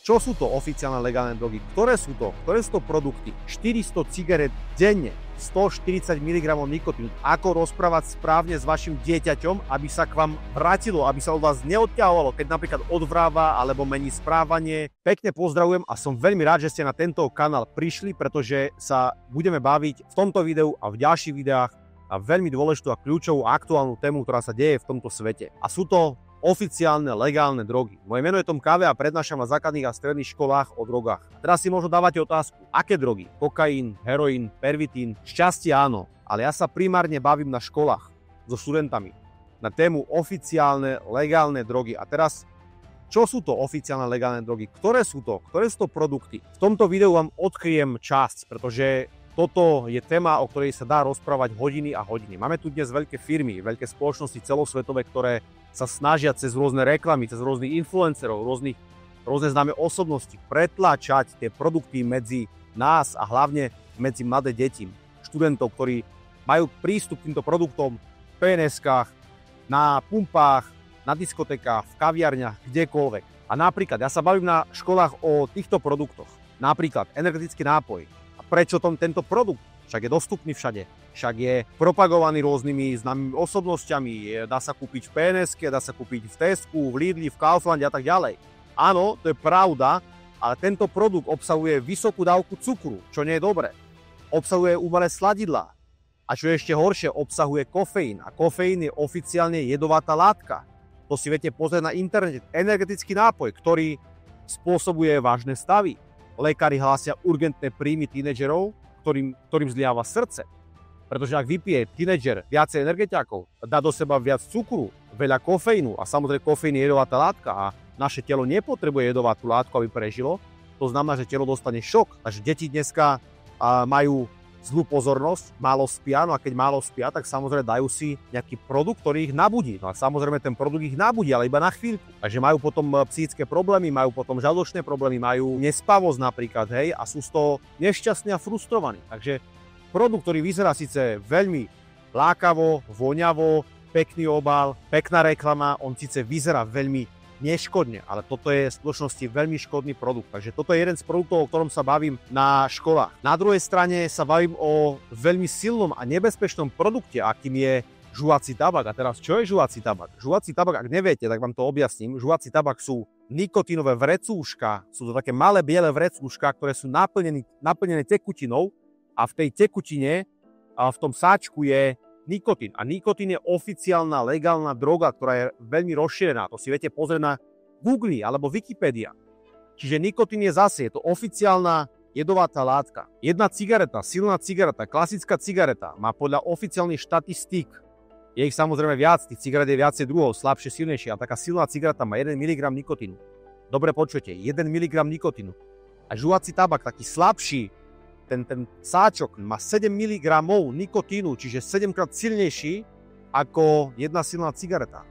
Čo sú to oficiálne legálne drogy? Ktoré sú to produkty? 400 cigaret denne, 140 mg nikotínu. Ako rozprávať správne s vašim dieťaťom, aby sa k vám vrátilo, aby sa od vás neodťahovalo, keď napríklad odvráva alebo mení správanie. Pekne pozdravujem a som veľmi rád, že ste na tento kanál prišli, pretože sa budeme baviť v tomto videu a v ďalších videách a veľmi dôležitú a kľúčovú aktuálnu tému, ktorá sa deje v tomto svete. A sú to oficiálne legálne drogy. Moje meno je Tom Káve a prednášam na základných a stredných školách o drogách. A teraz si možno dávate otázku, aké drogy? Kokain, heroín, pervitín? Šťastie áno, ale ja sa primárne bavím na školách so študentami na tému oficiálne legálne drogy. A teraz, čo sú to oficiálne legálne drogy? Ktoré sú to produkty? V tomto videu vám odkryjem časť, pretože toto je téma, o ktorej sa dá rozprávať hodiny a hodiny. Máme tu dnes veľké firmy, veľké spoločnosti celosvetové, ktoré sa snažia cez rôzne reklamy, cez rôznych influencerov, rôzne známe osobnosti pretláčať tie produkty medzi nás a hlavne medzi mladé deti, študentov, ktorí majú prístup k týmto produktom v PNS-kách, na pumpách, na diskotékách, v kaviarniach, kdekoľvek. A napríklad, ja sa bavím na školách o týchto produktoch. Napríklad energetický nápoj. A prečo tento produkt? Však je dostupný všade. Však je propagovaný rôznymi známymi osobnostiami. Dá sa kúpiť v PNS-ke, dá sa kúpiť v Tesku, v Lidli, v Kauflande a tak ďalej. Áno, to je pravda, ale tento produkt obsahuje vysokú dávku cukru, čo nie je dobré. Obsahuje umelé sladidlá. A čo je ešte horšie, obsahuje kofeín. A kofeín je oficiálne jedovatá látka. To si viete pozrieť na internete. Energetický nápoj, ktorý spôsobuje vážne stavy. Lekári hlásia urgentné príjmy tínedžerov, ktorým zlyháva srdce. Pretože ak vypije tínedžer viacej energetiakov, dá do seba viac cukru, veľa kofeínu a samozrejme kofeín je jedovatá látka a naše telo nepotrebuje jedovatú látku, aby prežilo. To znamená, že telo dostane šok. Takže deti dneska majú zlú pozornosť, málo spia, no a keď málo spia, tak samozrejme dajú si nejaký produkt, ktorý ich nabudí. No a samozrejme ten produkt ich nabudí, ale iba na chvíľku. Takže majú potom psychické problémy, majú potom žalúdočné problémy, majú nespavosť napríklad, hej, a sú z toho nešťastní a frustrovaní. Takže produkt, ktorý vyzerá síce veľmi lákavo, voňavo, pekný obal, pekná reklama, on síce vyzerá veľmi neškodne, ale toto je v skutočnosti veľmi škodný produkt. Takže toto je jeden z produktov, o ktorom sa bavím na školách. Na druhej strane sa bavím o veľmi silnom a nebezpečnom produkte, akým je žuvací tabak. A teraz, čo je žuvací tabak? Žuvací tabak, ak neviete, tak vám to objasním. Žuvací tabak sú nikotínové vrecúška, sú to také malé biele vrecúška, ktoré sú naplnené tekutinou a v tej tekutine a v tom sáčku je nikotín. A nikotín je oficiálna legálna droga, ktorá je veľmi rozšírená. To si viete pozrieť na Google alebo Wikipedia. Čiže nikotín je zase, je to oficiálna jedovatá látka. Jedna cigareta, silná cigareta, klasická cigareta má podľa oficiálnych štatistík, je ich samozrejme viac, tých cigaret je viacej druhov, slabšie, silnejšie, a taká silná cigareta má 1 mg nikotínu. Dobre počujete, 1 mg nikotínu. A žuvací tabak, taký slabší, ten sáčok má 7 mg nikotínu, čiže 7-krát silnejší ako jedna silná cigareta.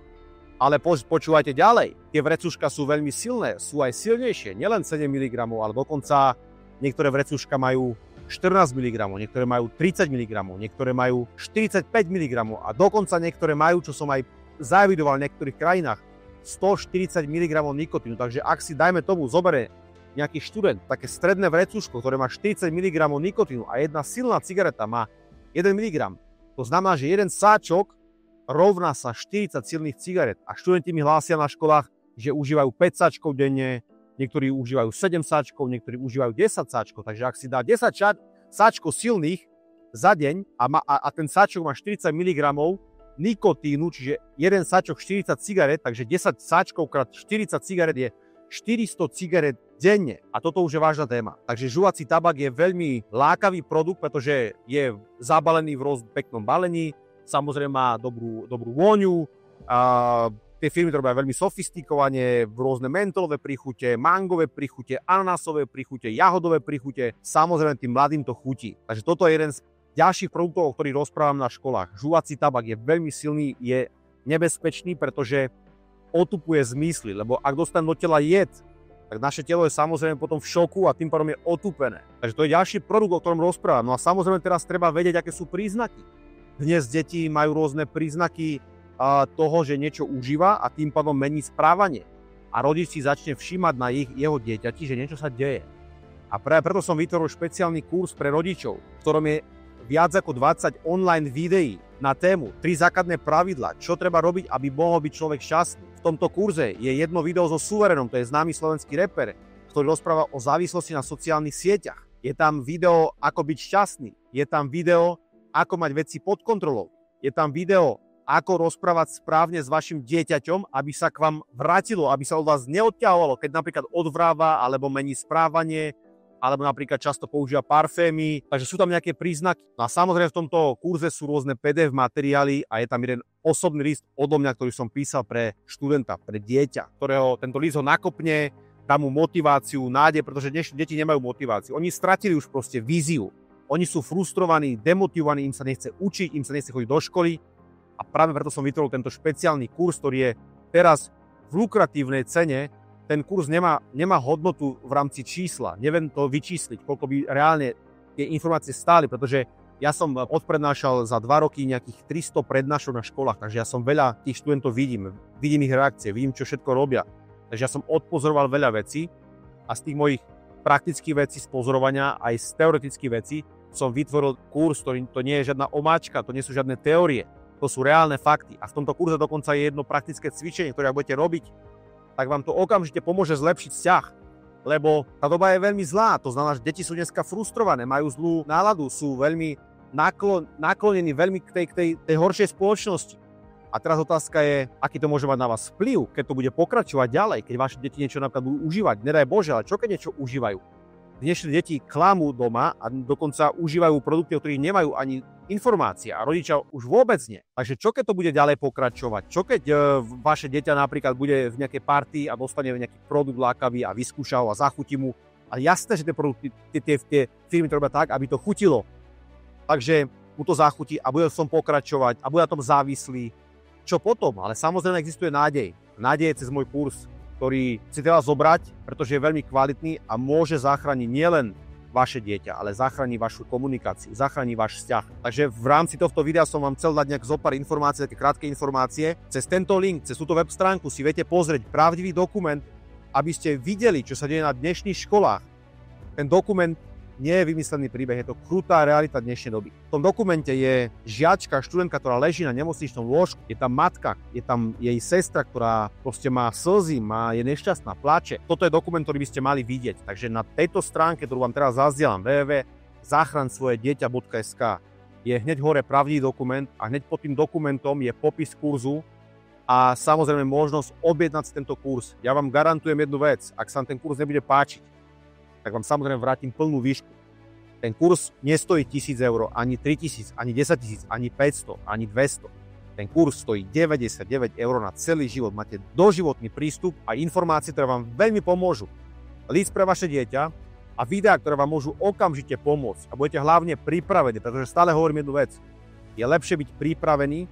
Ale počúvajte ďalej, tie vrecúška sú veľmi silné, sú aj silnejšie, nielen 7 mg, ale dokonca niektoré vrecúška majú 14 mg, niektoré majú 30 mg, niektoré majú 45 mg a dokonca niektoré majú, čo som aj zaevidoval v niektorých krajinách, 140 mg nikotínu. Takže ak si, dajme tomu, zoberie nejaký študent, také stredné vrecúško, ktoré má 40 mg nikotínu a jedna silná cigareta má 1 mg, to znamená, že jeden sáčok rovná sa 40 silných cigaret. A študenti mi hlásia na školách, že užívajú 5 sáčkov denne, niektorí užívajú 7 sáčkov, niektorí užívajú 10 sáčkov. Takže ak si dá 10 sáčkov silných za deň a ten sáčok má 40 mg nikotínu, čiže jeden sáčok 40 cigaret, takže 10 sáčkov krát 40 cigaret je 400 cigaret denne. A toto už je vážna téma. Takže žuvací tabak je veľmi lákavý produkt, pretože je zabalený v peknom balení, samozrejme má dobrú vôňu, tie firmy to robia veľmi sofistikovane, rôzne mentolové príchute, mangové príchute, ananásové príchute, jahodové príchute, samozrejme tým mladým to chutí. Takže toto je jeden z ďalších produktov, o ktorých rozprávam na školách. Žuvací tabak je veľmi silný, je nebezpečný, pretože otupuje zmysly, lebo ak dostane do tela jed, tak naše telo je samozrejme potom v šoku a tým pádom je otupené. Takže to je ďalší produkt, o ktorom rozprávam. No a samozrejme teraz treba vedieť, aké sú príznaky. Dnes deti majú rôzne príznaky toho, že niečo užíva a tým pádom mení správanie. a rodič si začne všímať na jeho dieťati, že niečo sa deje. A práve preto som vytvoril špeciálny kurz pre rodičov, v ktorom je viac ako 20 online videí na tému 3 základné pravidlá, čo treba robiť, aby mohol byť človek šťastný. V tomto kurze je jedno video so Suverenom, to je známy slovenský reper, ktorý rozpráva o závislosti na sociálnych sieťach. Je tam video, ako byť šťastný. Je tam video, ako mať veci pod kontrolou. Je tam video, ako rozprávať správne s vašim dieťaťom, aby sa k vám vrátilo, aby sa od vás neodťahovalo, keď napríklad odvráva alebo mení správanie, alebo napríklad často používa parfémy, takže sú tam nejaké príznaky. No a samozrejme v tomto kurze sú rôzne PDF materiály a je tam jeden osobný list odo mňa, ktorý som písal pre študenta, pre dieťa, ktorého tento list ho nakopne, dá mu motiváciu, nádej, pretože dnešní deti nemajú motiváciu. Oni stratili už proste víziu. Oni sú frustrovaní, demotivovaní, im sa nechce učiť, im sa nechce chodiť do školy a práve preto som vytvoril tento špeciálny kurz, ktorý je teraz v lukratívnej cene. Ten kurz nemá hodnotu v rámci čísla. Neviem to vyčísliť, koľko by reálne tie informácie stáli, pretože ja som odprednášal za 2 roky nejakých 300 prednášok na školách, takže ja som veľa tých študentov vidím ich reakcie, vidím, čo všetko robia. Takže ja som odpozoroval veľa vecí a z tých mojich praktických vecí z pozorovania aj z teoretických vecí som vytvoril kurz, ktorý to nie je žiadna omáčka, to nie sú žiadne teórie, to sú reálne fakty. A v tomto kurze dokonca je jedno praktické cvičenie, ktoré budete robiť, tak vám to okamžite pomôže zlepšiť vzťah. Lebo tá doba je veľmi zlá, to znamená, že deti sú dneska frustrované, majú zlú náladu, sú veľmi naklonení veľmi k tej horšej spoločnosti. A teraz otázka je, aký to môže mať na vás vplyv, keď to bude pokračovať ďalej, keď vaše deti niečo napríklad budú užívať. Nedaj Bože, ale čo keď niečo užívajú? Dnešné deti klamú doma a dokonca užívajú produkty, o ktorých nemajú ani informácie a rodičia už vôbec nie. Takže čo keď to bude ďalej pokračovať? Čo keď vaše dieťa napríklad bude v nejakej partii a dostane nejaký produkt lákavý a vyskúša ho a zachutí mu? A jasné, že tie produkty, tie firmy to robia tak, aby to chutilo. Takže mu to zachutí a bude v tom pokračovať a bude na tom závislý. Čo potom? Ale samozrejme existuje nádej. Nádej cez môj kurz, ktorý si treba zobrať, pretože je veľmi kvalitný a môže zachrániť nielen vaše dieťa, ale zachráni vašu komunikáciu, zachráni váš vzťah. Takže v rámci tohto videa som vám chcel dať nejak zopár informácií, také krátke informácie. Cez tento link, cez túto web stránku si viete pozrieť pravdivý dokument, aby ste videli, čo sa deje na dnešných školách. Ten dokument nie je vymyslený príbeh, je to krutá realita dnešnej doby. V tom dokumente je žiačka, študentka, ktorá leží na nemocničnom lôžku, je tam matka, je tam jej sestra, ktorá proste má slzy, je nešťastná, plače. Toto je dokument, ktorý by ste mali vidieť. Takže na tejto stránke, ktorú vám teraz zazdielam, www.zachransvojedieťa.sk, je hneď hore pravdivý dokument a hneď pod tým dokumentom je popis kurzu a samozrejme možnosť objednať si tento kurz. Ja vám garantujem jednu vec, ak sa vám ten kurz nebude páčiť, tak vám samozrejme vrátim plnú výšku. Ten kurz nestojí 1000 eur, ani 3000, ani 10 000, ani 500, ani 200. Ten kurz stojí 99 eur na celý život. Máte doživotný prístup a informácie, ktoré vám veľmi pomôžu. List pre vaše dieťa a videá, ktoré vám môžu okamžite pomôcť. A budete hlavne pripravení, pretože stále hovorím jednu vec. Je lepšie byť pripravený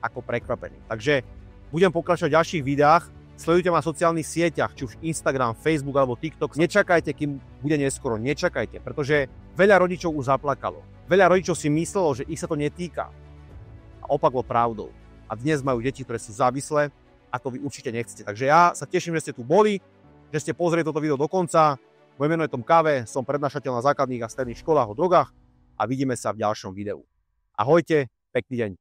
ako prekvapený. Takže budem pokračovať v ďalších videách. Sledujte ma na sociálnych sieťach, či už Instagram, Facebook alebo TikTok. Nečakajte, kým bude neskoro. Nečakajte, pretože veľa rodičov už zaplakalo. Veľa rodičov si myslelo, že ich sa to netýka. A opak bol pravdou. A dnes majú deti, ktoré sú závislé a to vy určite nechcete. Takže ja sa teším, že ste tu boli, že ste pozreli toto video do konca. Moje meno je Tom Káve, som prednášateľ na základných a stredných školách o drogách a vidíme sa v ďalšom videu. Ahojte, pekný deň.